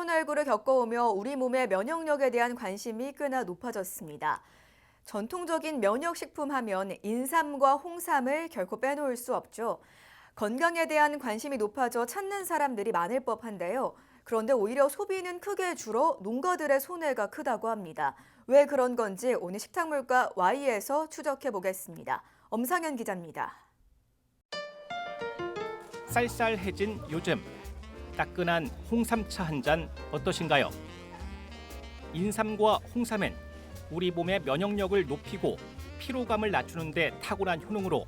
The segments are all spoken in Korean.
코로나19를 겪어오며 우리 몸의 면역력에 대한 관심이 꽤나 높아졌습니다. 전통적인 면역식품 하면 인삼과 홍삼을 결코 빼놓을 수 없죠. 건강에 대한 관심이 높아져 찾는 사람들이 많을 법한데요. 그런데 오히려 소비는 크게 줄어 농가들의 손해가 크다고 합니다. 왜 그런 건지 오늘 식탁물가 Y에서 추적해 보겠습니다. 엄상현 기자입니다. 쌀쌀해진 요즘 따끈한 홍삼차 한 잔 어떠신가요? 인삼과 홍삼은 우리 몸의 면역력을 높이고 피로감을 낮추는 데 탁월한 효능으로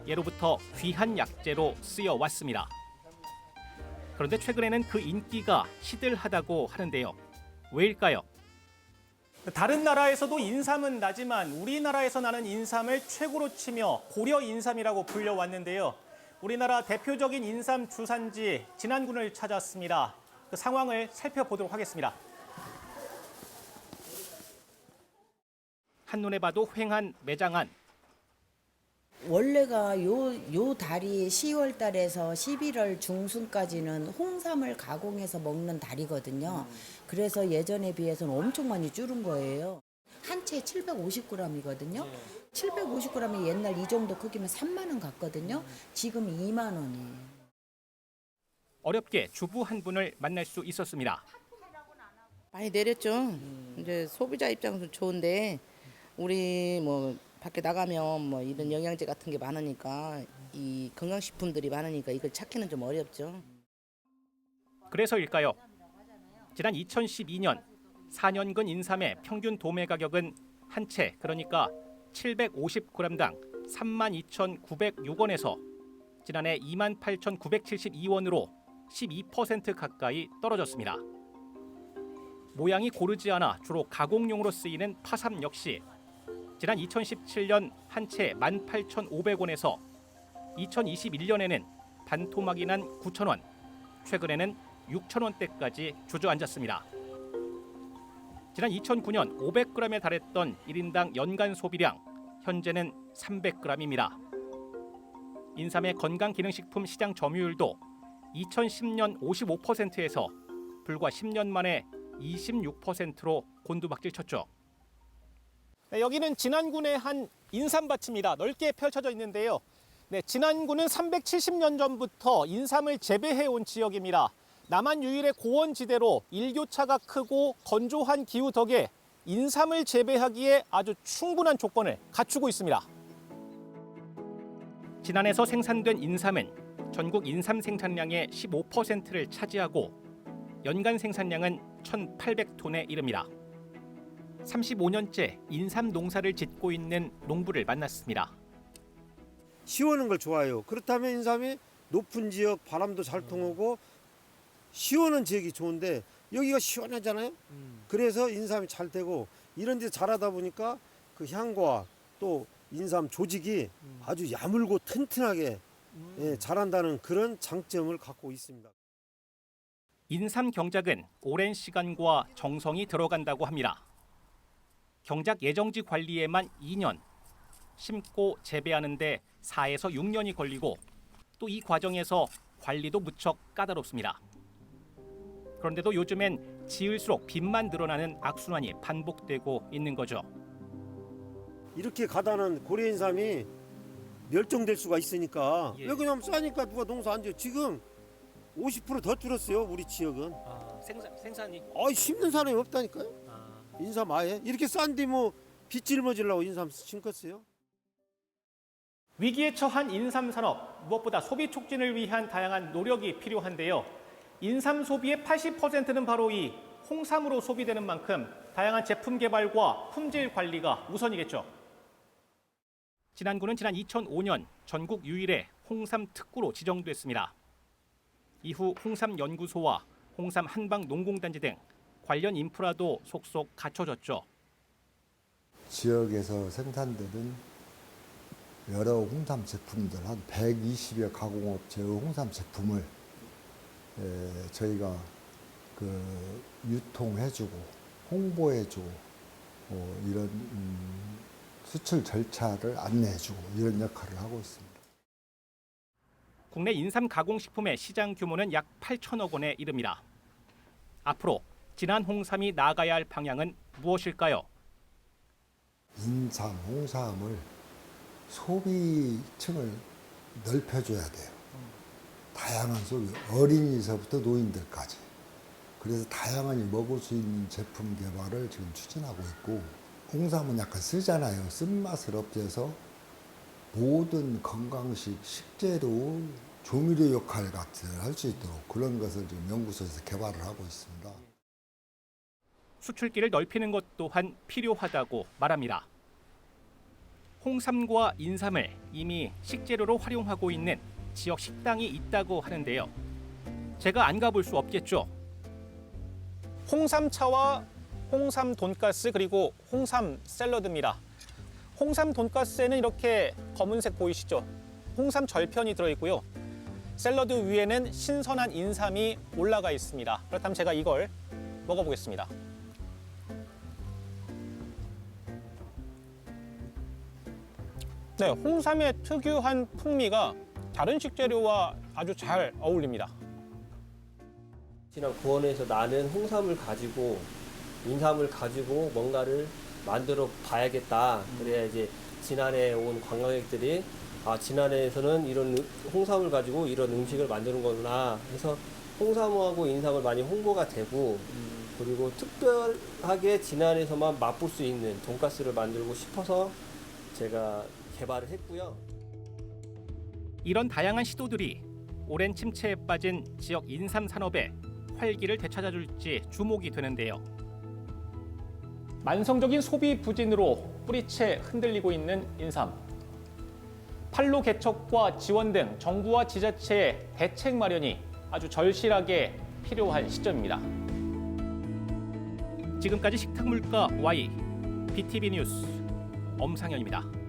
예로부터 귀한 약재로 쓰여왔습니다. 그런데 최근에는 그 인기가 시들하다고 하는데요. 왜일까요? 다른 나라에서도 인삼은 나지만 우리나라에서 나는 인삼을 최고로 치며 고려 인삼이라고 불려왔는데요. 우리나라 대표적인 인삼 주산지 진안군을 찾았습니다. 그 상황을 살펴보도록 하겠습니다. 한눈에 봐도 휑한 매장 안. 원래가 요 달이 10월 달에서 11월 중순까지는 홍삼을 가공해서 먹는 달이거든요. 그래서 예전에 비해서는 엄청 많이 줄은 거예요. 한 채 750g이거든요. 750g이 옛날 이 정도 크기면 3만 원 갔거든요. 지금 2만 원이에요. 어렵게 주부 한 분을 만날 수 있었습니다. 많이 내렸죠. 이제 소비자 입장에서 좋은데 우리 뭐 밖에 나가면 뭐 이런 영양제 같은 게 많으니까 이 건강식품들이 많으니까 이걸 찾기는 좀 어렵죠. 그래서일까요? 지난 2012년 4년근 인삼의 평균 도매 가격은 한 채, 그러니까 750g당 32,906원에서 지난해 28,972원으로 12% 가까이 떨어졌습니다. 모양이 고르지 않아 주로 가공용으로 쓰이는 파삼 역시 지난 2017년 한 채 18,500원에서 2021년에는 반토막이 난 9,000원, 최근에는 6,000원대까지 주저앉았습니다. 지난 2009년 500g에 달했던 1인당 연간 소비량, 현재는 300g입니다. 인삼의 건강기능식품 시장 점유율도 2010년 55%에서 불과 10년 만에 26%로 곤두박질 쳤죠. 네, 여기는 진안군의 한 인삼밭입니다. 넓게 펼쳐져 있는데요. 네, 진안군은 370년 전부터 인삼을 재배해온 지역입니다. 남한 유일의 고원지대로 일교차가 크고 건조한 기후 덕에 인삼을 재배하기에 아주 충분한 조건을 갖추고 있습니다. 진안에서 생산된 인삼은 전국 인삼 생산량의 15%를 차지하고 연간 생산량은 1,800톤에 이릅니다. 35년째 인삼 농사를 짓고 있는 농부를 만났습니다. 시원한 걸 좋아해요. 그렇다면 인삼이 높은 지역 바람도 잘 통하고 시원한 지역이 좋은데 여기가 시원하잖아요. 그래서 인삼이 잘 되고 이런 데 자라다 보니까 그 향과 또 인삼 조직이 아주 야물고 튼튼하게 자란다는 그런 장점을 갖고 있습니다. 인삼 경작은 오랜 시간과 정성이 들어간다고 합니다. 경작 예정지 관리에만 2년, 심고 재배하는데 4에서 6년이 걸리고 또 이 과정에서 관리도 무척 까다롭습니다. 그런데도 요즘엔 지을수록 빚만 늘어나는 악순환이 반복되고 있는 거죠. 이렇게 가다는 고려 인삼이 멸종될 수가 있으니까 왜 그냥 싸니까 누가 농사 안 지어. 지금 50% 더 줄었어요. 우리 지역은. 생산이 심는 사람이 없다니까요. 인삼 아예 이렇게 싼데 뭐 빚 짊어지려고 인삼 심었어요. 위기에 처한 인삼 산업, 무엇보다 소비 촉진을 위한 다양한 노력이 필요한데요. 인삼 소비의 80%는 바로 이 홍삼으로 소비되는 만큼 다양한 제품 개발과 품질 관리가 우선이겠죠. 진안군은 지난 2005년 전국 유일의 홍삼 특구로 지정됐습니다. 이후 홍삼연구소와 홍삼 한방농공단지 등 관련 인프라도 속속 갖춰졌죠. 지역에서 생산되는 여러 홍삼 제품들 한 120여 가공업체의 홍삼 제품을 저희가 유통해주고 홍보해주고 이런 수출 절차를 안내해주고 이런 역할을 하고 있습니다. 국내 인삼 가공식품의 시장 규모는 약 8천억 원에 이릅니다. 앞으로 진한 홍삼이 나아가야 할 방향은 무엇일까요? 인삼, 홍삼을 소비층을 넓혀줘야 돼요. 다양한 소비, 어린이서부터 노인들까지. 그래서 다양하게 먹을 수 있는 제품 개발을 지금 추진하고 있고, 홍삼은 약간 쓰잖아요. 쓴맛을 없애서 모든 건강식 식재료, 조미료 역할 같은 할 수 있도록 그런 것을 지금 연구소에서 개발을 하고 있습니다. 수출기를 넓히는 것 또한 필요하다고 말합니다. 홍삼과 인삼을 이미 식재료로 활용하고 있는 지역 식당이 있다고 하는데요. 제가 안 가볼 수 없겠죠. 홍삼차와 홍삼 돈가스 그리고 홍삼 샐러드입니다. 홍삼 돈가스에는 이렇게 검은색 보이시죠? 홍삼 절편이 들어있고요. 샐러드 위에는 신선한 인삼이 올라가 있습니다. 그렇다면 제가 이걸 먹어보겠습니다. 네, 홍삼의 특유한 풍미가 다른 식재료와 아주 잘 어울립니다. 진안 구원에서 나는 홍삼을 가지고 인삼을 가지고 뭔가를 만들어 봐야겠다. 그래야 이제 진안에 온 관광객들이 아, 진안에서는 이런 홍삼을 가지고 이런 음식을 만드는 거구나 해서 홍삼하고 인삼을 많이 홍보가 되고 그리고 특별하게 진안에서만 맛볼 수 있는 돈가스를 만들고 싶어서 제가 개발을 했고요. 이런 다양한 시도들이 오랜 침체에 빠진 지역 인삼 산업에 활기를 되찾아줄지 주목이 되는데요. 만성적인 소비 부진으로 뿌리채 흔들리고 있는 인삼. 판로 개척과 지원 등 정부와 지자체의 대책 마련이 아주 절실하게 필요한 시점입니다. 지금까지 식탁물가 Y BTV 뉴스 엄상현입니다.